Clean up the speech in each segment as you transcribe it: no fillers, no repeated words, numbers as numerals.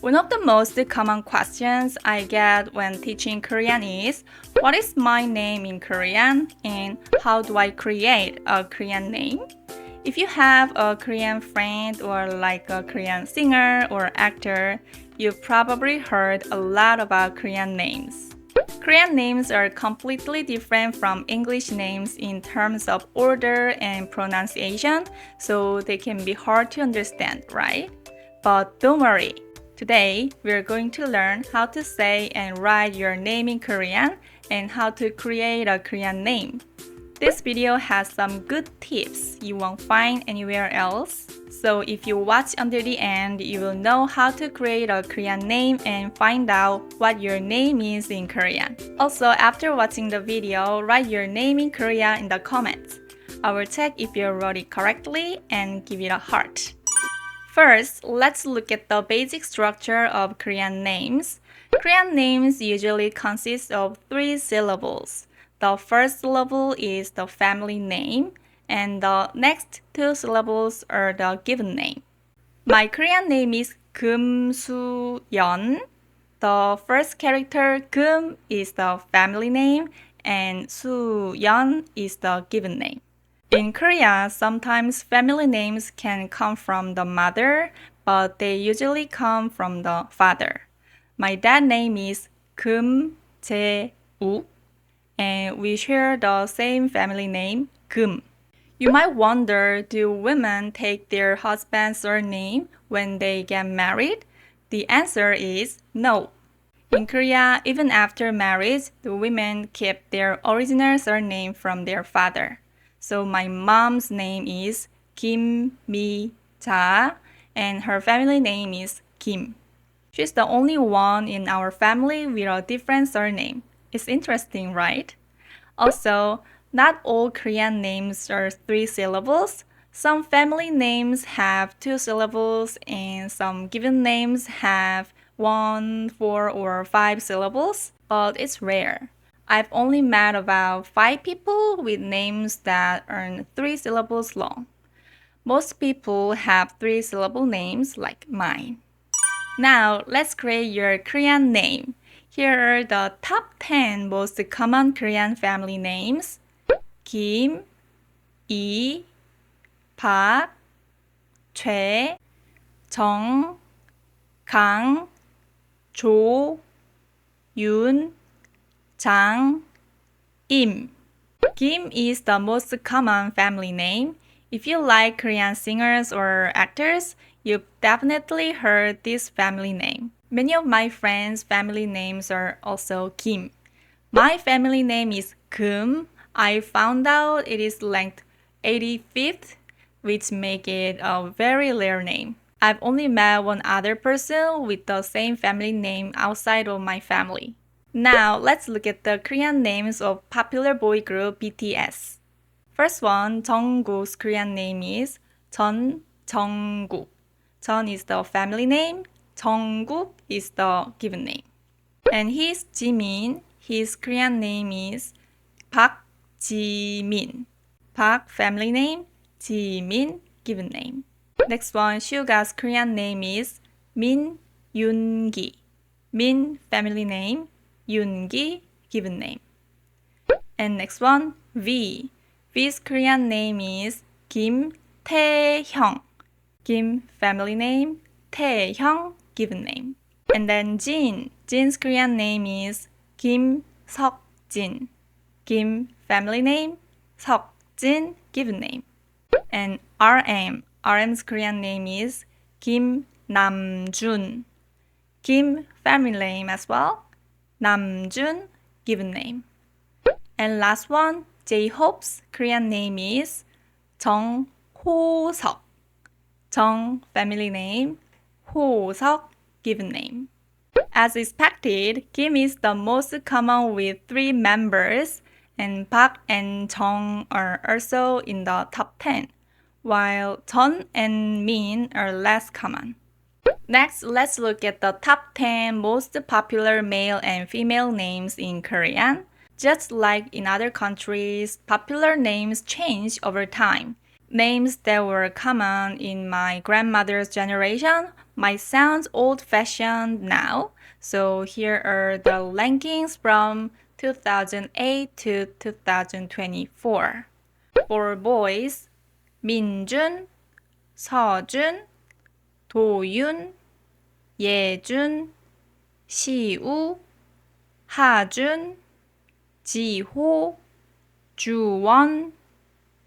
One of the most common questions I get when teaching Korean is, what is my name in Korean and how do I create a Korean name? If you have a Korean friend or like a Korean singer or actor, you've probably heard a lot about Korean names. Korean names are completely different from English names in terms of order and pronunciation, so they can be hard to understand, right? But don't worry. Today, we're going to learn how to say and write your name in Korean and how to create a Korean name. This video has some good tips you won't find anywhere else. So if you watch until the end, you will know how to create a Korean name and find out what your name is in Korean. Also, after watching the video, write your name in Korean in the comments. I will check if you wrote it correctly and give it a heart. First, let's look at the basic structure of Korean names. Korean names usually consist of 3 syllables. The first syllable is the family name, and the next 2 syllables are the given name. My Korean name is Yeon. The first character Kum is the family name, and Yeon is the given name. In Korea, sometimes family names can come from the mother, but they usually come from the father. My dad's name is Jae-uk, and we share the same family name, Kum. You might wonder, do women take their husband's surname when they get married? The answer is no. In Korea, even after marriage, the women keep their original surname from their father. So my mom's name is Kim Mi-ja, and her family name is Kim. She's the only one in our family with a different surname. It's interesting, right? Also, not all Korean names are 3 syllables. Some family names have 2 syllables and some given names have 1, 4, or 5 syllables, but it's rare. I've only met about 5 people with names that are 3 syllables long. Most people have 3-syllable names like mine. Now, let's create your Korean name. Here are the top 10 most common Korean family names. Kim, Lee, Park, Choi, Jung, Kang, Jo, Yoon, Jang, Im. Kim is the most common family name. If you like Korean singers or actors, you've definitely heard this family name. Many of my friends' family names are also Kim. My family name is Kum. I found out it is ranked 85th, which makes it a very rare name. I've only met one other person with the same family name outside of my family. Now, let's look at the Korean names of popular boy group BTS. First one, Jungkook's Korean name is Jungkook. Jeon is the family name, Jungkook is the given name. And he's Jimin. His Korean name is Park Jimin. Park family name, Jimin given name. Next one, Suga's Korean name is Min Yoongi. Min family name, Yoongi given name. And next one, V. V's Korean name is Kim Taehyung. Kim family name, Taehyung given name. And then Jin. Jin's Korean name is Kim Seokjin. Kim family name, Seokjin given name. And RM. RM's Korean name is Kim Namjoon. Kim family name as well, Namjoon given name. And last one, J-Hope's Korean name is Jung Ho-seok. Jung family name, Ho-seok given name. As expected, Kim is the most common with 3 members, and Park and Jung are also in the top 10, while Jeon and Min are less common. Next, let's look at the top 10 most popular male and female names in Korean. Just like in other countries, popular names change over time. Names that were common in my grandmother's generation might sound old-fashioned now, so here are the rankings from 2008 to 2024. For boys, 민준, 서준, 도윤, 예준, 시우, 하준, 지호, 주원,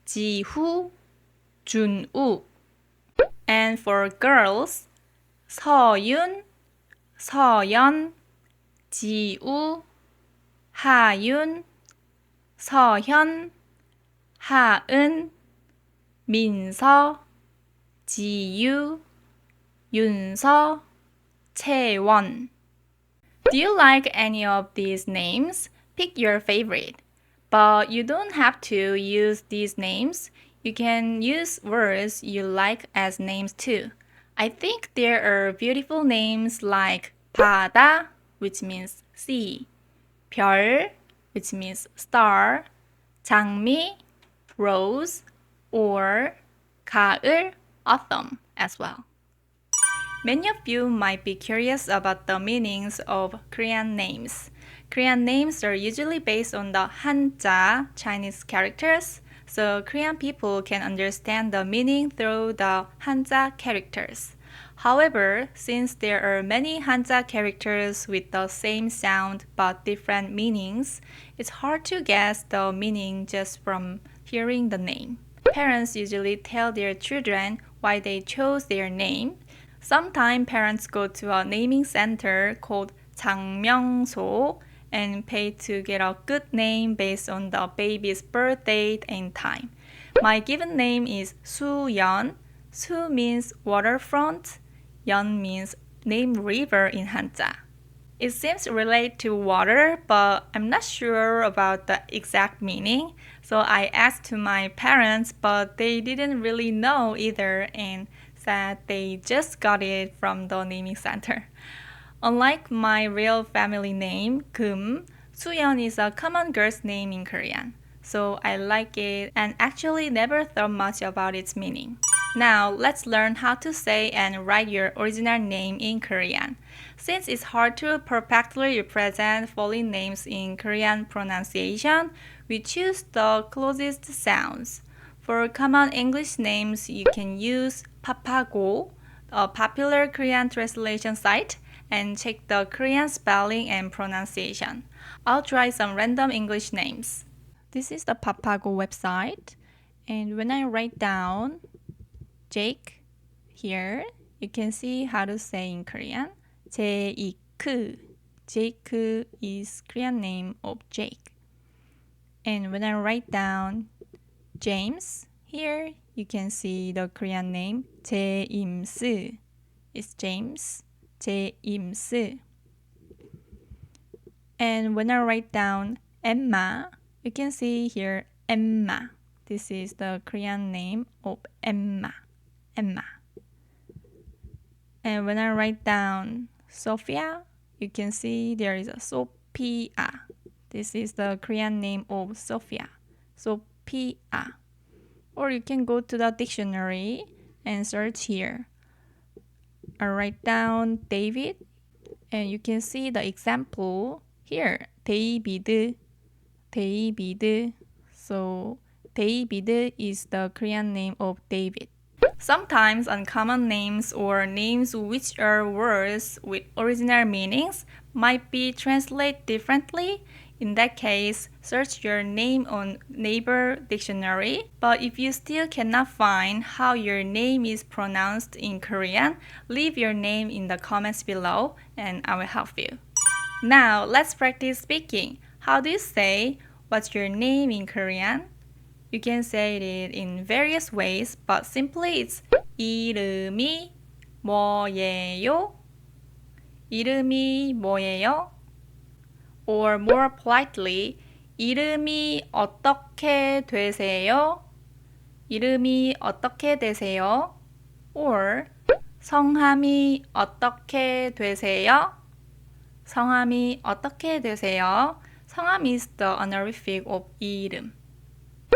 지후, 준우. And for girls, 서윤, 서연, 지우, 하윤, 서현, 하은, 민서, 지유, 윤서, 채원. Do you like any of these names? Pick your favorite. But you don't have to use these names. You can use words you like as names too. I think there are beautiful names like 바다, which means sea, 별, which means star, 장미, rose, or 가을, autumn as well. Many of you might be curious about the meanings of Korean names. Korean names are usually based on the Hanja Chinese characters, so Korean people can understand the meaning through the Hanja characters. However, since there are many Hanja characters with the same sound but different meanings, it's hard to guess the meaning just from hearing the name. Parents usually tell their children why they chose their name. Sometimes parents go to a naming center called 장명소 and pay to get a good name based on the baby's birth date and time. My given name is 수연. 수 means waterfront. 연 means name river in Hanja. It seems related to water, but I'm not sure about the exact meaning. So I asked to my parents, but they didn't really know either and said they just got it from the naming center. Unlike my real family name, Kum, Suyeon is a common girl's name in Korean. So I like it and actually never thought much about its meaning. Now let's learn how to say and write your original name in Korean. Since it's hard to perfectly represent foreign names in Korean pronunciation, we choose the closest sounds. For common English names, you can use Papago, a popular Korean translation site, and check the Korean spelling and pronunciation. I'll try some random English names. This is the Papago website, and when I write down Jake here, you can see how to say in Korean. 제이크. Jake is Korean name of Jake. And when I write down James, here you can see the Korean name 제임스. It's James. 제임스. And when I write down Emma, you can see here Emma. This is the Korean name of Emma. Emma. And when I write down Sophia, you can see there is a Sophia. This is the Korean name of Sophia. Sophia. Or you can go to the dictionary and search here. I write down David, and you can see the example here. David. David. So David is the Korean name of David. Sometimes uncommon names or names which are words with original meanings might be translated differently. In that case, search your name on Naver Dictionary. But if you still cannot find how your name is pronounced in Korean, leave your name in the comments below and I will help you. Now, let's practice speaking. How do you say, "What's your name" in Korean? You can say it in various ways, but simply it's 이름이 뭐예요? 이름이 뭐예요? Or more politely, 이름이 어떻게 되세요? 이름이 어떻게 되세요? Or 성함이 어떻게 되세요? 성함이 어떻게 되세요? 성함 is the honorific of 이름.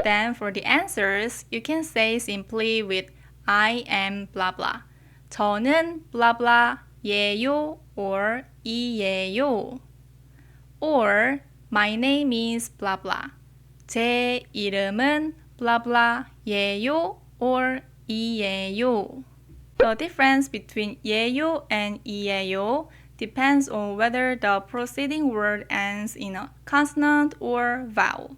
Then for the answers, you can say simply with I am blah blah. 저는 blah blah 예요 or 이예요. Or my name is blah blah. 제 이름은 blah blah 예요 or 이예요. The difference between 예요 and 이예요 depends on whether the preceding word ends in a consonant or vowel.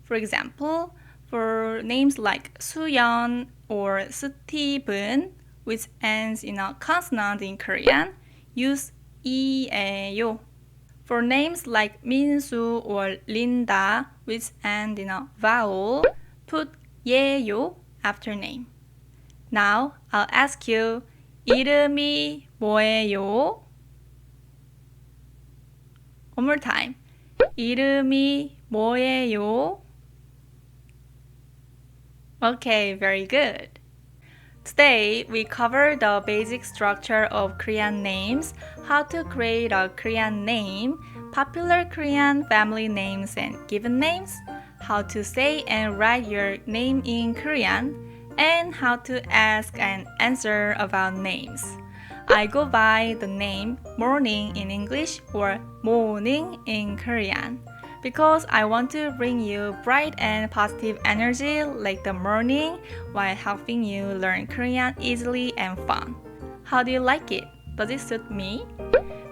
For example, for names like 수연 or 스티븐, which ends in a consonant in Korean, use 이에요. For names like 민수 or Linda, which end in a vowel, put 예요 after name. Now, I'll ask you, 이름이 뭐예요? One more time. 이름이 뭐예요? Okay, very good. Today, we covered the basic structure of Korean names, how to create a Korean name, popular Korean family names and given names, how to say and write your name in Korean, and how to ask and answer about names. I go by the name morning in English or morning in Korean because I want to bring you bright and positive energy like the morning while helping you learn Korean easily and fun. How do you like it? Does it suit me?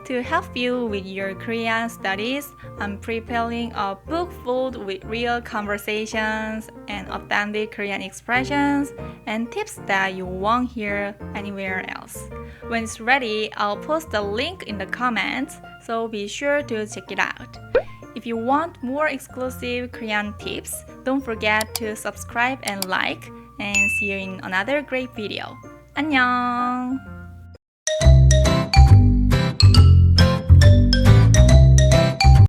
To help you with your Korean studies, I'm preparing a book filled with real conversations and authentic Korean expressions and tips that you won't hear anywhere else. When it's ready, I'll post the link in the comments, so be sure to check it out. If you want more exclusive Korean tips, don't forget to subscribe and like, and see you in another great video. 안녕!